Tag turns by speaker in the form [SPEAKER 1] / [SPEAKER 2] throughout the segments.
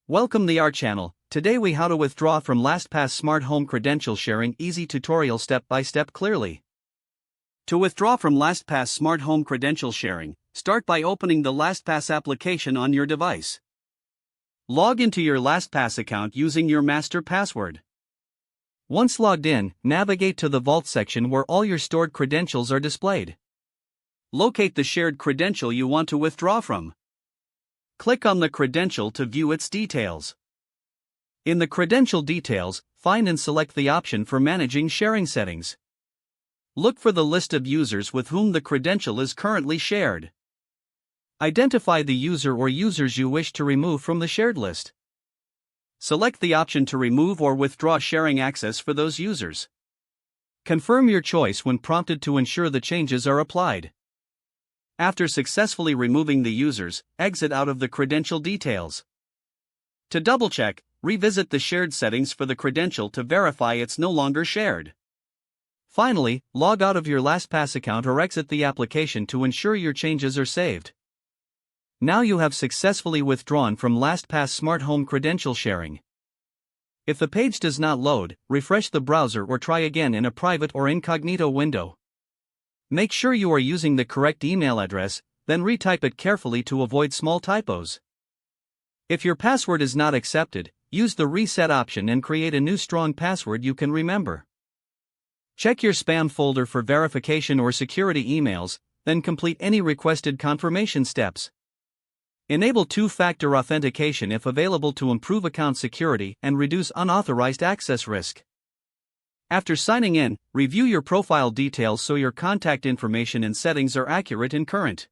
[SPEAKER 1] Welcome to our channel. Today we how to withdraw from LastPass Smart Home Credential Sharing easy tutorial step by step clearly. To withdraw from LastPass Smart Home Credential Sharing, start by opening the LastPass application on your device. Log into your LastPass account using your master password. Once logged in, navigate to the Vault section where all your stored credentials are displayed. Locate the shared credential you want to withdraw from. Click on the credential to view its details. In the credential details, find and select the option for managing sharing settings. Look for the list of users with whom the credential is currently shared. Identify the user or users you wish to remove from the shared list. Select the option to remove or withdraw sharing access for those users. Confirm your choice when prompted to ensure the changes are applied. After successfully removing the users, exit out of the credential details. To double-check, revisit the shared settings for the credential to verify it's no longer shared. Finally, log out of your LastPass account or exit the application to ensure your changes are saved. Now you have successfully withdrawn from LastPass Smart Home Credential Sharing. If the page does not load, refresh the browser or try again in a private or incognito window. Make sure you are using the correct email address, then retype it carefully to avoid small typos. If your password is not accepted, use the reset option and create a new strong password you can remember. Check your spam folder for verification or security emails, then complete any requested confirmation steps. Enable two-factor authentication if available to improve account security and reduce unauthorized access risk. After signing in, review your profile details so your contact information and settings are accurate and current.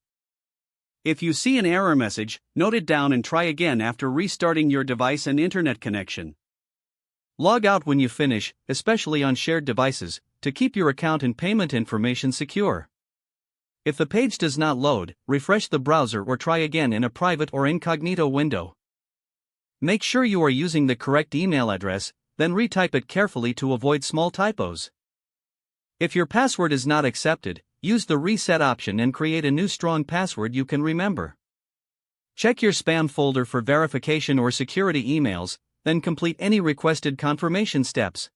[SPEAKER 1] If you see an error message, note it down and try again after restarting your device and internet connection. Log out when you finish, especially on shared devices, to keep your account and payment information secure. If the page does not load, refresh the browser or try again in a private or incognito window. Make sure you are using the correct email address, then retype it carefully to avoid small typos. If your password is not accepted, use the reset option and create a new strong password you can remember. Check your spam folder for verification or security emails, then complete any requested confirmation steps.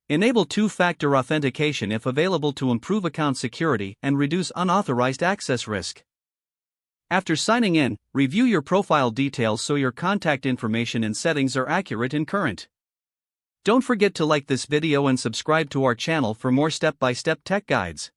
[SPEAKER 1] Enable two-factor authentication if available to improve account security and reduce unauthorized access risk. After signing in, review your profile details so your contact information and settings are accurate and current. Don't forget to like this video and subscribe to our channel for more step-by-step tech guides.